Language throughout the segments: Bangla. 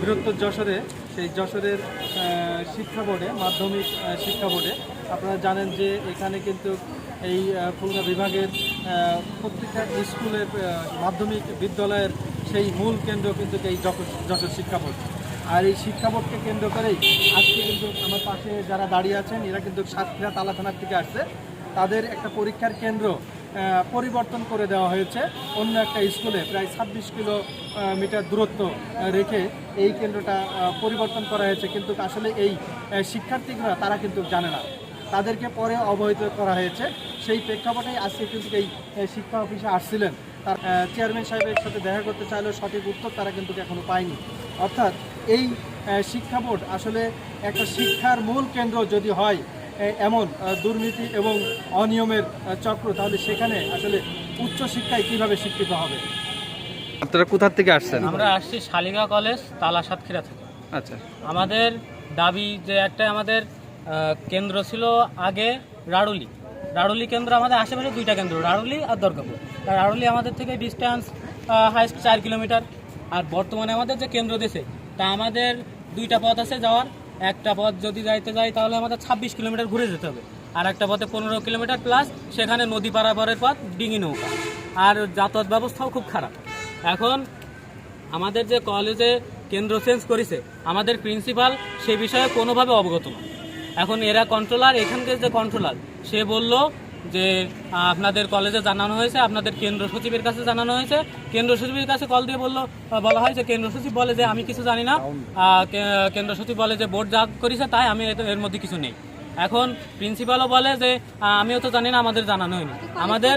বৃহত্তর যশোরে, সেই যশোরের শিক্ষা বোর্ডে, মাধ্যমিক শিক্ষা বোর্ডে আপনারা জানেন যে এখানে কিন্তু এই খুলনা বিভাগের প্রত্যেকটা স্কুলের মাধ্যমিক বিদ্যালয়ের সেই মূল কেন্দ্র কিন্তু এই যশোর শিক্ষা বোর্ড। আর এই শিক্ষা বোর্ডকে কেন্দ্র করেই আজকে কিন্তু আমার পাশে যারা দাঁড়িয়ে আছেন এরা কিন্তু সাতক্ষীরা তালা থানার থেকে আসছে। তাদের একটা পরীক্ষার কেন্দ্র পরিবর্তন করে দেওয়া হয়েছে অন্য একটা স্কুলে, প্রায় 26 কিলোমিটার দূরত্ব রেখে এই কেন্দ্রটা পরিবর্তন করা হয়েছে। কিন্তু আসলে এই শিক্ষার্থীরা তারা কিন্তু জানে না, তাদেরকে পরে অবহিত করা হয়েছে। সেই প্রেক্ষাপটেই আজকে কিন্তু এই শিক্ষা অফিসে আসছিলেন, তার চেয়ারম্যান সাহেবের সাথে দেখা করতে চাইলেও সঠিক উত্তর তারা কিন্তু এখনও পায়নি। অর্থাৎ এই শিক্ষা বোর্ড আসলে একটা শিক্ষার মূল কেন্দ্র যদি হয় এমন দুর্নীতি এবং অনিয়মের চক্র, তাহলে সেখানে আসলে উচ্চশিক্ষায় কীভাবে শিক্ষিত হবে? আপনারা কোথা থেকে আসছেন? আমরা আসছি শালিকা কলেজ, তালা সাতক্ষীরা থেকে। আচ্ছা, আমাদের দাবি যে একটা আমাদের কেন্দ্র ছিল আগে রাড়ুলি কেন্দ্র, আমাদের আশেপাশে দুইটা কেন্দ্র, রাড়ুলি আর দুর্গাপুর। রাড়ুলি আমাদের থেকে ডিস্টেন্স হাইস্ট 4 কিলোমিটার। আর বর্তমানে আমাদের যে কেন্দ্র দিয়েছে তা আমাদের দুইটা পথ আছে যাওয়ার। একটা পথ যদি যাইতে যাই তাহলে আমাদের 26 কিলোমিটার ঘুরে যেতে হবে, আর একটা পথে 15 কিলোমিটার প্লাস, সেখানে নদী পারাপারের পথ ডিঙি নৌকা, আর যাতায়াত ব্যবস্থাও খুব খারাপ। এখন আমাদের যে কলেজে কেন্দ্র চেঞ্জ করেছে, আমাদের প্রিন্সিপাল সে বিষয়ে কোনোভাবে অবগত না। এখন এরা কন্ট্রোলার, এখানকার যে কন্ট্রোলার, সে বলল যে আপনাদের কলেজে জানানো হয়েছে, আপনাদের কেন্দ্র সচিবের কাছে জানানো হয়েছে। কেন্দ্র সচিবের কাছে কল দিয়ে বলা হয় যে কেন্দ্র সচিব বলে যে আমি কিছু জানি না, কেন্দ্র সচিব বলে যে বোর্ড যা করেছে তাই, আমি এর মধ্যে কিছু নেই। এখন প্রিন্সিপালও বলে যে আমিও তো জানি না, আমাদের জানানো হয়নি। আমাদের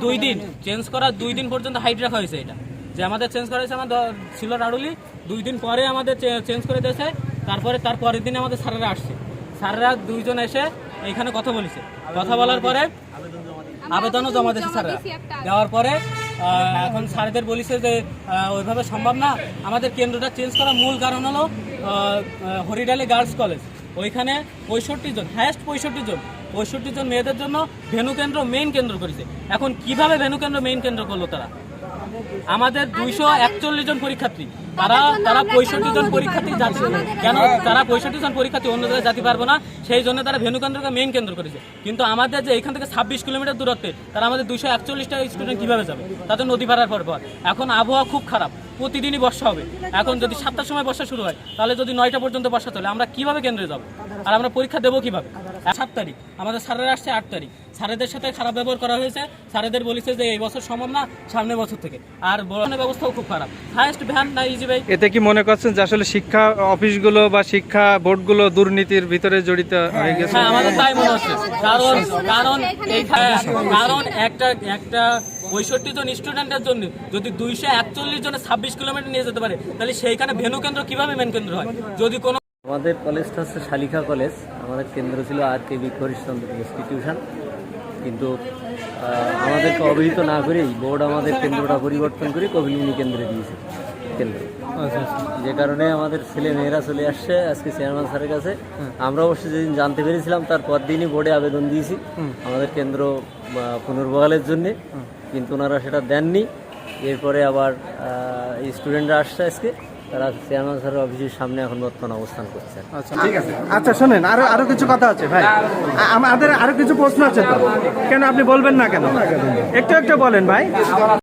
দুই দিন চেঞ্জ করার 2 দিন পর্যন্ত হাইট রাখা হয়েছে। এটা যে আমাদের চেঞ্জ করা হয়েছে, আমাদের ছিল রাড়ুলি, 2 দিন পরে আমাদের চেঞ্জ করে দিয়েছে। তার পরের দিনে আমাদের স্যারেরা আসছে, স্যারেরা 2 জন এসে এইখানে কথা বলেছে। কথা বলার পরে আবেদনও জমা দিয়েছে স্যাররা। দেওয়ার পরে এখন স্যারদের বলেছে যে ওইভাবে সম্ভব না, আমাদের কেন্দ্রটা চেঞ্জ করার মূল কারণ হলো হরিডালি গার্লস কলেজ, ওইখানে 65 জন, হায়েস্ট 65 জন মেয়েদের জন্য ভেনু কেন্দ্র মেইন কেন্দ্র করেছে। এখন কিভাবে ভেনু কেন্দ্র মেইন কেন্দ্র করলো তারা? আমাদের 241 জন পরীক্ষার্থী, তারা 65 জন পরীক্ষার্থী যাচ্ছে কেন? তারা 65 জন পরীক্ষার্থী অন্য জায়গায় যেতে পারবো না, সেই জন্য তারা ভেনু কেন্দ্রকে মেইন কেন্দ্র করেছে। কিন্তু আমাদের যে এখান থেকে 26 কিলোমিটার দূরত্বে, তারা আমাদের 241টা স্টুডেন্ট কীভাবে যাবে? তাদের নদী পারার পর। এখন আবহাওয়া খুব খারাপ, প্রতিদিনই বর্ষা হবে। এখন যদি 7টার সময় বর্ষা শুরু হয়, তাহলে যদি 9টা পর্যন্ত বর্ষা চলে, আমরা কিভাবে কেন্দ্রে যাব? আর আমরা পরীক্ষা দেবো কিভাবে? 7 তারিখ আমাদের স্যারেরা আসছে, 8 তারিখ স্যারেদের সাথে খারাপ ব্যবহার করা হয়েছে। স্যারেদের বলেছে যে এই বছর সম্ভব না, সামনের বছর থেকে। আর বড়নের ব্যবস্থাও খুব খারাপ, হাইয়েস্ট ভ্যান না ইজি ভাই। এতে কি মনে করছেন যে আসলে শিক্ষা অফিসগুলো বা শিক্ষা বোর্ডগুলো দুর্নীতির ভিতরে জড়িত হয়ে গেছে? হ্যাঁ, আমাদের তাই মনে হচ্ছে। কারণ একটা 65 জন স্টুডেন্টের জন্য যদি 241 জনে 26 কিলোমিটার নিয়ে যেতে পারে, তাহলে সেইখানে ভেনু কেন্দ্র কিভাবে মেন কেন্দ্র হয়? যদি কোনো আমাদের কলেজটা হচ্ছে শালিকা কলেজ, আমাদের কেন্দ্র ছিল আর.কে.বি. হরিশচন্দ্র ইনস্টিটিউশন। কিন্তু আমাদেরকে অবহিত না করেই বোর্ড আমাদের কেন্দ্রটা পরিবর্তন করে কবিলমুনি কেন্দ্রে দিয়েছে কেন্দ্র। যে কারণে আমাদের ছেলে মেয়েরা চলে আসছে আজকে চেয়ারম্যান স্যারের কাছে। আমরা অবশ্যই যেদিন জানতে পেরেছিলাম তার পরদিনই বোর্ডে আবেদন দিয়েছি আমাদের কেন্দ্র পুনর্বহালের জন্যে, কিন্তু ওনারা সেটা দেননি। এরপরে আবার স্টুডেন্টরা আসছে আজকে, তারা চেয়ারম্যান স্যারের অফিসের সামনে এখন বর্তমান অবস্থান করছে। আচ্ছা, ঠিক আছে। আচ্ছা শোনেন, আরো কিছু কথা আছে ভাই, আমাদের আরো কিছু প্রশ্ন আছে তো, কেন আপনি বলবেন না কেন? একটু বলেন ভাই।